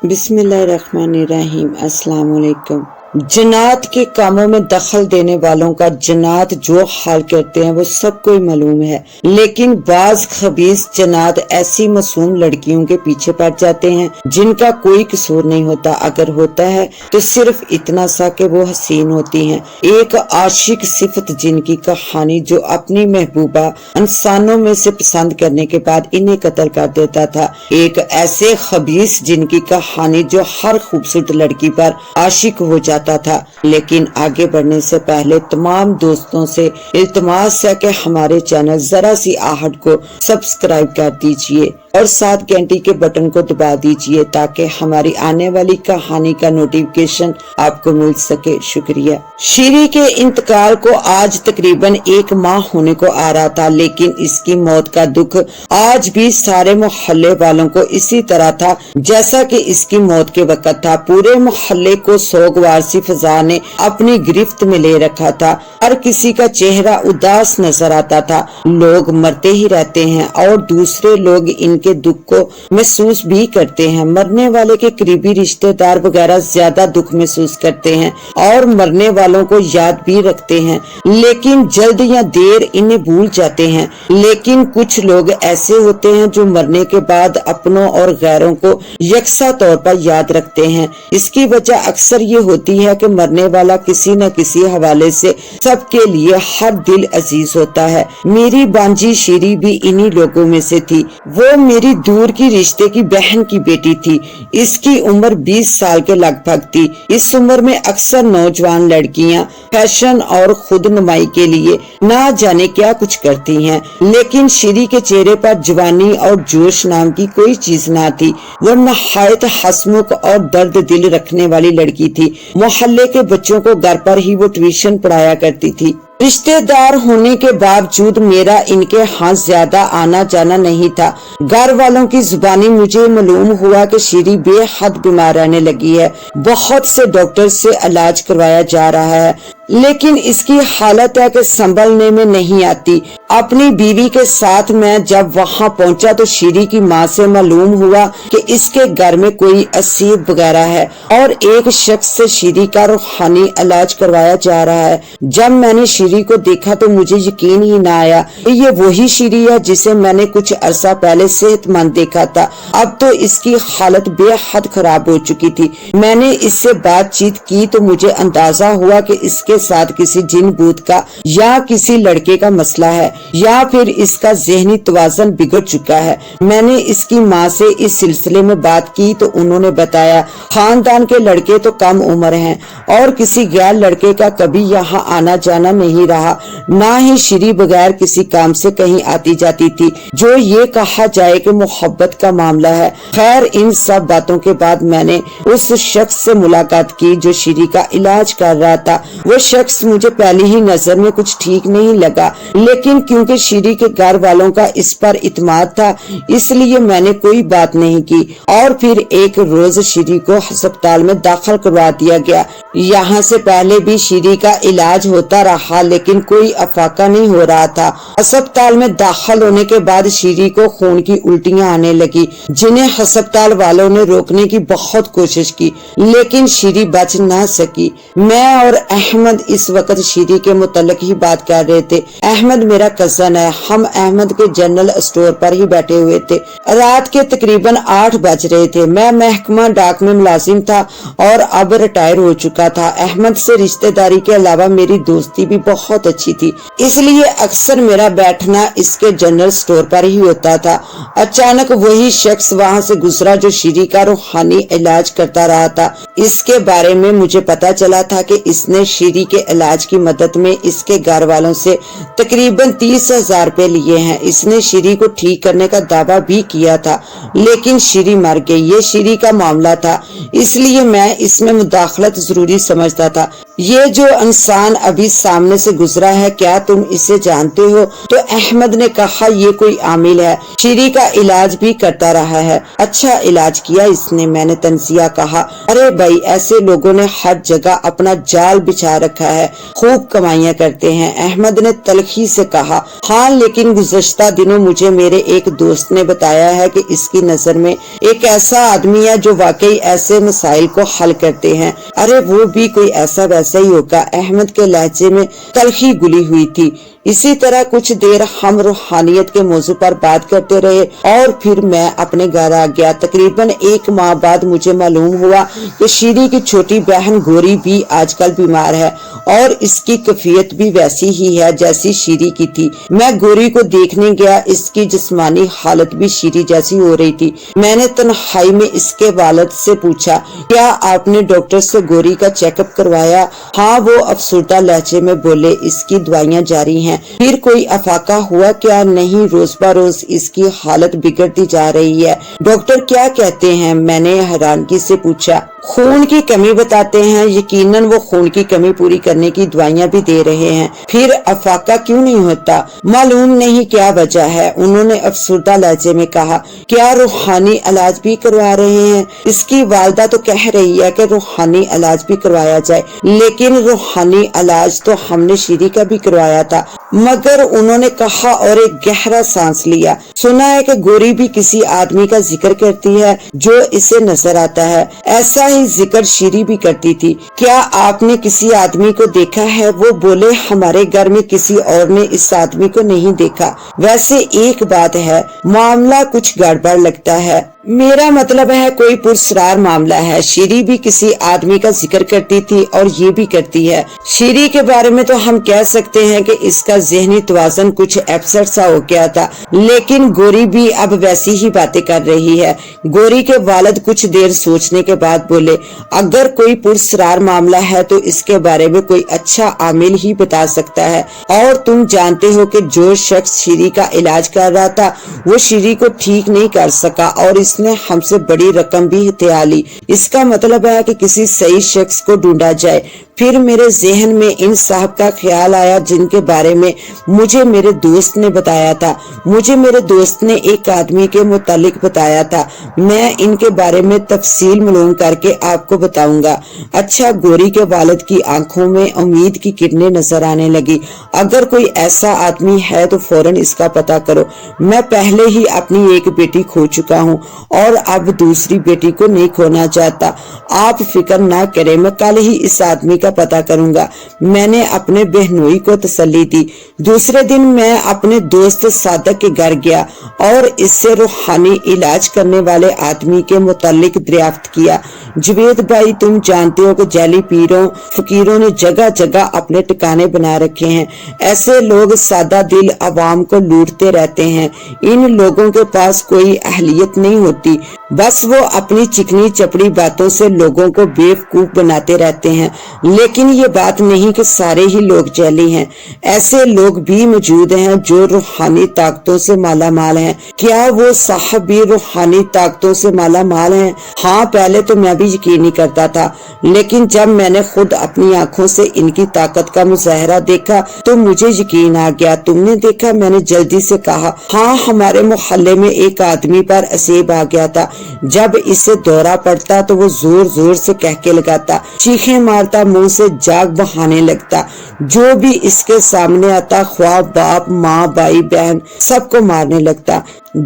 بسم اللہ الرحمن الرحیم۔ السلام علیکم۔ جنات کے کاموں میں دخل دینے والوں کا جنات جو حال کرتے ہیں وہ سب کو معلوم ہے، لیکن بعض خبیث جنات ایسی معصوم لڑکیوں کے پیچھے پڑ جاتے ہیں جن کا کوئی قصور نہیں ہوتا، اگر ہوتا ہے تو صرف اتنا سا کہ وہ حسین ہوتی ہیں۔ ایک عاشق صفت جن کی کہانی جو اپنی محبوبہ انسانوں میں سے پسند کرنے کے بعد انہیں قتل کر دیتا تھا، ایک ایسے خبیث جن کی کہانی جو ہر خوبصورت لڑکی پر عاشق ہو جاتا تھا۔ لیکن آگے بڑھنے سے پہلے تمام دوستوں سے التماس ہے کہ ہمارے چینل ذرا سی آہٹ کو سبسکرائب کر دیجئے اور ساتھ گھنٹی کے بٹن کو دبا دیجئے تاکہ ہماری آنے والی کہانی کا نوٹیفیکیشن آپ کو مل سکے۔ شکریہ۔ شیری کے انتقال کو آج تقریباً 1 ماہ ہونے کو آ رہا تھا، لیکن اس کی موت کا دکھ آج بھی سارے محلے والوں کو اسی طرح تھا جیسا کہ اس کی موت کے وقت تھا۔ پورے محلے کو سوگوار سی فضا نے اپنی گرفت میں لے رکھا تھا، ہر کسی کا چہرہ اداس نظر آتا تھا۔ لوگ مرتے ہی رہتے ہیں اور دوسرے لوگ ان کے دکھ کو محسوس بھی کرتے ہیں۔ مرنے والے کے قریبی رشتہ دار وغیرہ زیادہ دکھ محسوس کرتے ہیں اور مرنے والوں کو یاد بھی رکھتے ہیں، لیکن جلد یا دیر انہیں بھول جاتے ہیں۔ لیکن کچھ لوگ ایسے ہوتے ہیں جو مرنے کے بعد اپنوں اور غیروں کو یکساں طور پر یاد رکھتے ہیں۔ اس کی وجہ اکثر یہ ہوتی ہے کہ مرنے والا کسی نہ کسی حوالے سے سب کے لیے ہر دل عزیز ہوتا ہے۔ میری بانجی شیری بھی انہی لوگوں میں سے تھی۔ وہ میری دور کی رشتے کی بہن کی بیٹی تھی۔ اس کی عمر 20 سال کے لگ بھگ تھی۔ اس عمر میں اکثر نوجوان لڑکیاں فیشن اور خود نمائی کے لیے نہ جانے کیا کچھ کرتی ہیں، لیکن شیری کے چہرے پر جوانی اور جوش نام کی کوئی چیز نہ تھی۔ وہ نہایت ہسمکھ اور درد دل رکھنے والی لڑکی تھی۔ محلے کے بچوں کو گھر پر ہی وہ ٹیوشن پڑھایا کرتی تھی۔ رشتہ دار ہونے کے باوجود میرا ان کے ہاں زیادہ آنا جانا نہیں تھا۔ گھر والوں کی زبانی مجھے معلوم ہوا کہ شیری بے حد بیمار رہنے لگی ہے۔ بہت سے ڈاکٹر سے علاج کروایا جا رہا ہے، لیکن اس کی حالت ہے کہ سنبھلنے میں نہیں آتی۔ اپنی بیوی کے ساتھ میں جب وہاں پہنچا تو شیری کی ماں سے معلوم ہوا کہ اس کے گھر میں کوئی اسیر وغیرہ ہے اور ایک شخص سے شیری کا روحانی علاج کروایا جا رہا ہے۔ جب میں نے شیری کو دیکھا تو مجھے یقین ہی نہ آیا کہ یہ وہی شیری ہے جسے میں نے کچھ عرصہ پہلے صحت مند دیکھا تھا۔ اب تو اس کی حالت بے حد خراب ہو چکی تھی۔ میں نے اس سے بات چیت کی تو مجھے اندازہ ہوا کہ اس کے ساتھ کسی جن بوت کا یا کسی لڑکے کا مسئلہ ہے، یا پھر اس کا ذہنی توازن بگڑ چکا ہے۔ میں نے اس کی ماں سے اس سلسلے میں بات کی تو انہوں نے بتایا خاندان کے لڑکے تو کم عمر ہیں اور کسی غیر لڑکے کا کبھی یہاں آنا جانا نہیں رہا، نہ ہی شیری بغیر کسی کام سے کہیں آتی جاتی تھی جو یہ کہا جائے کہ محبت کا معاملہ ہے۔ خیر، ان سب باتوں کے بعد میں نے اس شخص سے ملاقات کی جو شیری کا علاج کر رہا تھا۔ وہ شخص مجھے پہلی ہی نظر میں کچھ ٹھیک نہیں لگا، لیکن کیونکہ شیری کے گھر والوں کا اس پر اعتماد تھا اس لیے میں نے کوئی بات نہیں کی، اور پھر ایک روز شیری کو ہسپتال میں داخل کروا دیا گیا۔ یہاں سے پہلے بھی شیری کا علاج ہوتا رہا لیکن کوئی افاقہ نہیں ہو رہا تھا۔ ہسپتال میں داخل ہونے کے بعد شیری کو خون کی الٹیاں آنے لگی، جنہیں ہسپتال والوں نے روکنے کی بہت کوشش کی لیکن شیری بچ نہ سکی۔ میں اور احمد اس وقت شیری کے متعلق ہی بات کر رہے تھے۔ احمد میرا کزن ہے۔ ہم احمد کے جنرل اسٹور پر ہی بیٹھے ہوئے تھے۔ رات کے تقریباً 8 بج رہے تھے۔ میں محکمہ ڈاک میں ملازم تھا اور اب ریٹائر ہو چکا تھا۔ احمد سے رشتہ داری کے علاوہ میری دوستی بھی بہت اچھی تھی، اس لیے اکثر میرا بیٹھنا اس کے جنرل اسٹور پر ہی ہوتا تھا۔ اچانک وہی شخص وہاں سے گزرا جو شیری کا روحانی علاج کرتا رہا تھا۔ اس کے بارے میں مجھے پتا چلا تھا کہ اس نے شیری کے علاج کی مدد میں اس کے گھر والوں سے تقریباً 30,000 روپے لیے ہیں۔ اس نے شیری کو ٹھیک کرنے کا دعویٰ بھی کیا تھا لیکن شیری مر گئی۔ یہ شیری کا معاملہ تھا، اس لیے میں اس میں مداخلت ضروری سمجھتا تھا۔ یہ جو انسان ابھی سامنے سے گزرا ہے کیا تم اسے جانتے ہو؟ تو احمد نے کہا یہ کوئی عامل ہے، شیری کا علاج بھی کرتا رہا ہے۔ اچھا علاج کیا اس نے، میں نے تنزیہ کہا۔ ارے بھائی ایسے لوگوں نے ہر جگہ اپنا جال بچھا رکھا ہے، خوب کمائیاں کرتے ہیں۔ احمد نے تلخی سے کہا ہاں، لیکن گزشتہ دنوں مجھے میرے ایک دوست نے بتایا ہے کہ اس کی نظر میں ایک ایسا آدمی ہے جو واقعی ایسے مسائل کو حل کرتے ہیں۔ ارے وہ بھی کوئی ایسا ویسا ہی ہوگا۔ احمد کے لہجے میں تلخی گلی ہوئی تھی۔ اسی طرح کچھ دیر ہم روحانیت کے موضوع پر بات کرتے رہے اور پھر میں اپنے گھر آ گیا۔ تقریباً 1 ماہ بعد مجھے معلوم ہوا کہ شیری کی چھوٹی بہن گوری بھی آج کل بیمار ہے اور اس کی کیفیت بھی ویسی ہی ہے جیسی شیری کی تھی۔ میں گوری کو دیکھنے گیا، اس کی جسمانی حالت بھی شیری جیسی ہو رہی تھی۔ میں نے تنہائی میں اس کے والد سے پوچھا کیا آپ نے ڈاکٹر سے گوری کا چیک اپ کروایا؟ ہاں، وہ افسردہ لہجے میں بولے، اس کی دوائیاں جاری ہیں۔ پھر کوئی افاقہ ہوا کیا؟ نہیں، روز بروز اس کی حالت بگڑتی جا رہی ہے۔ ڈاکٹر کیا کہتے ہیں؟ میں نے حیرانگی سے پوچھا۔ خون کی کمی بتاتے ہیں، یقیناً وہ خون کی کمی پوری کرنے کی دوائیاں بھی دے رہے ہیں۔ پھر افاقہ کیوں نہیں ہوتا؟ معلوم نہیں کیا وجہ ہے، انہوں نے افسردہ لہجے میں کہا۔ کیا روحانی علاج بھی کروا رہے ہیں؟ اس کی والدہ تو کہہ رہی ہے کہ روحانی علاج بھی کروایا جائے، لیکن روحانی علاج تو ہم نے شیری کا بھی کروایا تھا، مگر انہوں نے کہا اور ایک گہرا سانس لیا۔ سنا ہے کہ گوری بھی کسی آدمی کا ذکر کرتی ہے جو اسے نظر آتا ہے، ایسا ہی ذکر شیری بھی کرتی تھی۔ کیا آپ نے کسی آدمی کو دیکھا ہے؟ وہ بولے ہمارے گھر میں کسی اور نے اس آدمی کو نہیں دیکھا۔ ویسے ایک بات ہے، معاملہ کچھ گڑبڑ لگتا ہے۔ میرا مطلب ہے کوئی پرسرار معاملہ ہے۔ شیری بھی کسی آدمی کا ذکر کرتی تھی اور یہ بھی کرتی ہے۔ شیری کے بارے میں تو ہم کہہ سکتے ہیں کہ اس کا ذہنی توازن کچھ اپسٹ سا ہو گیا تھا، لیکن گوری بھی اب ویسی ہی باتیں کر رہی ہے۔ گوری کے والد کچھ دیر سوچنے کے بعد بولے اگر کوئی پرسرار معاملہ ہے تو اس کے بارے میں کوئی اچھا عامل ہی بتا سکتا ہے، اور تم جانتے ہو کہ جو شخص شیری کا علاج کر رہا تھا وہ شیری کو ٹھیک نہیں کر سکا اور اس نے ہم سے بڑی رقم بھی ہتھیا لی۔ اس کا مطلب ہے کہ کسی صحیح شخص کو ڈھونڈا جائے۔ پھر میرے ذہن میں ان صاحب کا خیال آیا جن کے بارے میں مجھے میرے دوست نے بتایا تھا۔ مجھے میرے دوست نے ایک آدمی کے متعلق بتایا تھا، میں ان کے بارے میں تفصیل معلوم کر کے آپ کو بتاؤں گا۔ اچھا، گوری کے والد کی آنکھوں میں امید کی کرنیں نظر آنے لگی۔ اگر کوئی ایسا آدمی ہے تو فوراً اس کا پتہ کرو۔ میں پہلے ہی اپنی ایک بیٹی کھو چکا ہوں اور اب دوسری بیٹی کو نہیں کھونا چاہتا۔ آپ فکر نہ کریں، میں کل ہی اس آدمی کا پتہ کروں گا۔ میں نے اپنے بہنوئی کو تسلی دی۔ دوسرے دن میں اپنے دوست صادق کے گھر گیا اور اس سے روحانی علاج کرنے والے آدمی کے متعلق دریافت کیا۔ جوید بھائی، تم جانتے ہو کہ جعلی پیروں فقیروں نے جگہ جگہ اپنے ٹکانے بنا رکھے ہیں۔ ایسے لوگ سادہ دل عوام کو لوٹتے رہتے ہیں۔ ان لوگوں کے پاس کوئی اہلیت نہیں ہوتی، بس وہ اپنی چکنی چپڑی باتوں سے لوگوں کو بیوقوف بناتے رہتے ہیں۔ لیکن یہ بات نہیں کہ سارے ہی لوگ جعلی ہیں، ایسے لوگ بھی موجود ہیں جو روحانی طاقتوں سے مالا مال ہیں۔ کیا وہ صاحب بھی روحانی طاقتوں سے مالا مال ہیں؟ ہاں، پہلے تو میں بھی یقین نہیں کرتا تھا، لیکن جب میں نے خود اپنی آنکھوں سے ان کی طاقت کا مظاہرہ دیکھا تو مجھے یقین آ گیا۔ تم نے دیکھا؟ میں نے جلدی سے کہا۔ ہاں، ہمارے محلے میں ایک آدمی پر اسیب آ گیا تھا۔ جب اسے دورہ پڑتا تو وہ زور زور سے کہکے لگاتا، چیخیں مارتا، منہ سے جاگ بہانے لگتا۔ جو بھی اس کے سامنے آتا، خواہ باپ، ماں، بھائی، بہن، سب کو مارنے لگتا۔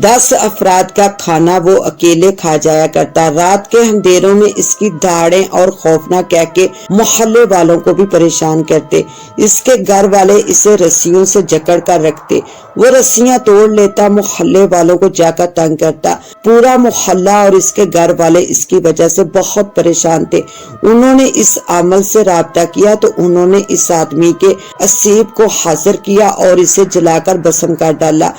10 افراد کا کھانا وہ اکیلے کھا جایا کرتا۔ رات کے اندھیروں میں اس کی دھاڑیں اور خوفناک کہہ کے محلے والوں کو بھی پریشان کرتے۔ اس کے گھر والے اسے رسیوں سے جکڑ کر رکھتے، وہ رسیاں توڑ لیتا، محلے والوں کو جا کر تنگ کرتا۔ پورا محلہ اور اس کے گھر والے اس کی وجہ سے بہت پریشان تھے۔ انہوں نے اس عمل سے رابطہ کیا تو انہوں نے اس آدمی کے اسیب کو حاضر کیا اور اسے جلا کر بسم کر ڈالا۔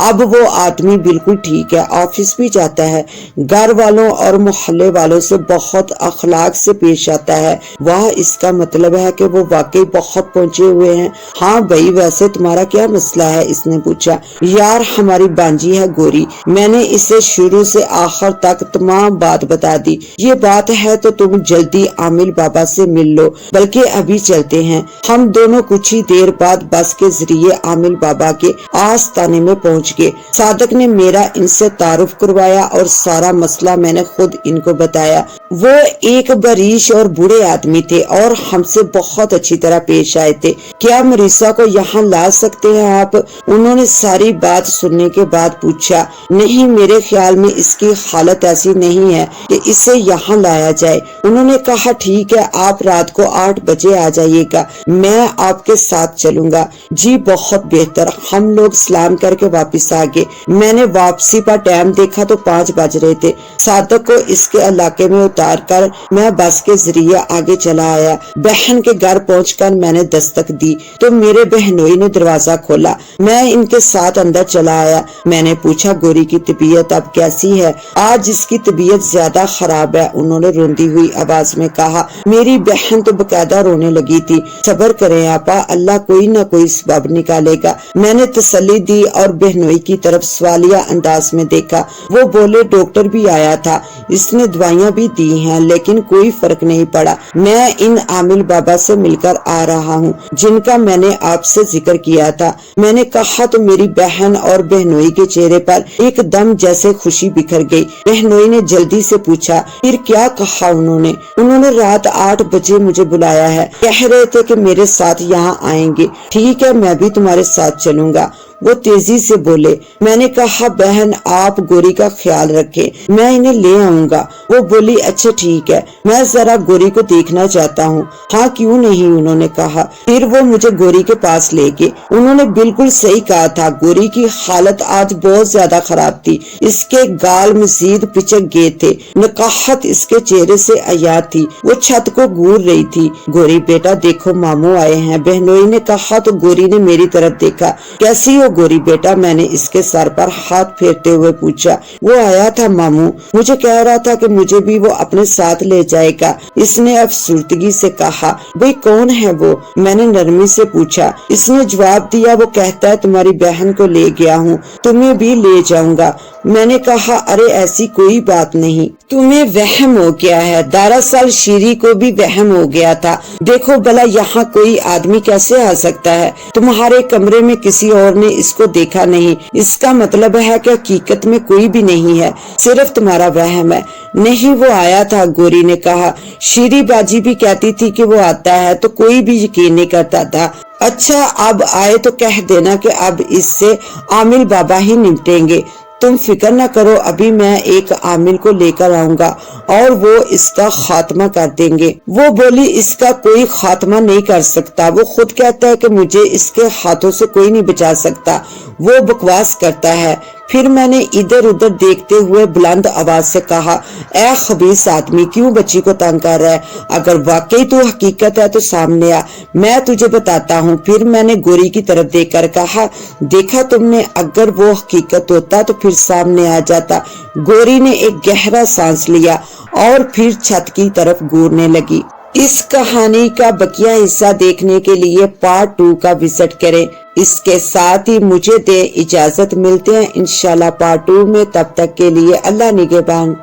اب وہ آدمی بالکل ٹھیک ہے، آفس بھی جاتا ہے، گھر والوں اور محلے والوں سے بہت اخلاق سے پیش آتا ہے۔ واہ، اس کا مطلب ہے کہ وہ واقعی بہت پہنچے ہوئے ہیں۔ ہاں بھائی، ویسے تمہارا کیا مسئلہ ہے؟ اس نے پوچھا۔ یار، ہماری بانجی ہے گوری، میں نے اسے شروع سے آخر تک تمام بات بتا دی۔ یہ بات ہے تو تم جلدی عامل بابا سے مل لو، بلکہ ابھی چلتے ہیں۔ ہم دونوں کچھ ہی دیر بعد بس کے ذریعے عامل بابا کے آستانے میں پہنچ گئے۔ صادق نے میرا ان سے تعارف کروایا اور سارا مسئلہ میں نے خود ان کو بتایا۔ وہ ایک بریش اور بوڑھے آدمی تھے اور ہم سے بہت اچھی طرح پیش آئے تھے۔ کیا مریسا کو یہاں لا سکتے ہیں آپ؟ انہوں نے ساری بات سننے کے بعد پوچھا۔ نہیں، میرے خیال میں اس کی حالت ایسی نہیں ہے کہ اسے یہاں لایا جائے۔ انہوں نے کہا ٹھیک ہے، آپ رات کو 8 بجے آ جائیے گا، میں آپ کے ساتھ چلوں گا۔ جی بہت بہتر۔ ہم لوگ سلام کر کے واپس آ گئے۔ میں نے واپسی پر ٹائم دیکھا تو 5 بج رہے تھے۔ صادق کو اس کے علاقے میں اتار کر میں بس کے ذریعے آگے چلا آیا۔ بہن کے گھر پہنچ کر میں نے دستک دی تو میرے بہنوئی نے دروازہ کھولا۔ میں ان کے ساتھ اندر چلا آیا۔ میں نے پوچھا گوری کی طبیعت اب کیسی ہے؟ آج اس کی طبیعت زیادہ خراب ہے، انہوں نے روندی ہوئی آواز میں کہا۔ میری بہن تو باقاعدہ رونے لگی تھی۔ صبر کریں آپا، اللہ کوئی نہ کوئی سبب نکالے گا، میں نے تسلی دی اور بہنوئی کی طرف سوالیہ انداز میں دیکھا۔ وہ بولے ڈاکٹر بھی آیا تھا، اس نے دوائیاں بھی دی ہیں لیکن کوئی فرق نہیں پڑا۔ میں ان عامل بابا سے مل کر آ رہا ہوں جن کا میں نے آپ سے ذکر کیا تھا، میں نے کہا تو میری بہن اور بہنوئی کے چہرے پر ایک دم جیسے خوشی بکھر گئی۔ بہنوئی نے جلدی سے پوچھا پھر کیا کہا انہوں نے رات 8 بجے مجھے بلایا ہے، کہہ رہے تھے کہ میرے ساتھ یہاں آئیں گے۔ ٹھیک ہے، میں بھی تمہارے ساتھ چلوں گا، وہ تیزی سے بولے۔ میں نے کہا بہن آپ گوری کا خیال رکھیں، میں انہیں لے آؤں گا۔ وہ بولی اچھا ٹھیک ہے، میں ذرا گوری کو دیکھنا چاہتا ہوں۔ ہاں کیوں نہیں، انہوں نے کہا۔ پھر وہ مجھے گوری کے پاس لے گئے۔ انہوں نے بالکل صحیح کہا تھا، گوری کی حالت آج بہت زیادہ خراب تھی۔ اس کے گال مزید پچک گئے تھے، نقاہت اس کے چہرے سے عیاں تھی، وہ چھت کو گور رہی تھی۔ گوری بیٹا دیکھو ماموں آئے ہیں، بہنوئی نے کہا تو گوری نے میری طرف دیکھا۔ کیسی ہو گوری بیٹا؟ میں نے اس کے سر پر ہاتھ پھیرتے ہوئے پوچھا۔ وہ آیا تھا ماموں، مجھے کہہ رہا تھا کہ مجھے بھی وہ اپنے ساتھ لے جائے گا، اس نے افسردگی سے کہا۔ بھئی کون ہے وہ؟ میں نے نرمی سے پوچھا۔ اس نے جواب دیا وہ کہتا ہے تمہاری بہن کو لے گیا ہوں، تمہیں بھی لے جاؤں گا۔ میں نے کہا ارے ایسی کوئی بات نہیں، تمہیں وہم ہو گیا ہے، دراصل شیری کو بھی وہم ہو گیا تھا۔ دیکھو بھلا یہاں کوئی آدمی کیسے آ سکتا ہے؟ تمہارے کمرے میں کسی اور نے اس کو دیکھا نہیں، اس کا مطلب ہے کہ حقیقت میں کوئی بھی نہیں ہے، صرف تمہارا وہم ہے۔ نہیں وہ آیا تھا، گوری نے کہا۔ شیری باجی بھی کہتی تھی کہ وہ آتا ہے تو کوئی بھی یقین نہیں کرتا تھا۔ اچھا اب آئے تو کہہ دینا کہ اب اس سے عامل بابا ہی نمٹیں گے، تم فکر نہ کرو، ابھی میں ایک عامل کو لے کر آؤں گا اور وہ اس کا خاتمہ کر دیں گے۔ وہ بولی اس کا کوئی خاتمہ نہیں کر سکتا، وہ خود کہتا ہے کہ مجھے اس کے ہاتھوں سے کوئی نہیں بچا سکتا، وہ بکواس کرتا ہے۔ پھر میں نے ادھر ادھر دیکھتے ہوئے بلند آواز سے کہا اے خبیث آدمی، کیوں بچی کو تنگ کر رہا ہے؟ اگر واقعی تو حقیقت ہے تو سامنے آ، میں تجھے بتاتا ہوں۔ پھر میں نے گوری کی طرف دیکھ کر کہا دیکھا تم نے، اگر وہ حقیقت ہوتا تو پھر سامنے آ جاتا۔ گوری نے ایک گہرا سانس لیا اور پھر چھت کی طرف گورنے لگی۔ اس کہانی کا بقیہ حصہ دیکھنے کے لیے پارٹ 2 کا وزٹ کریں۔ اس کے ساتھ ہی مجھے دے اجازت، ملتے ہیں انشاءاللہ پارٹ 2 میں، تب تک کے لیے اللہ نگہبان۔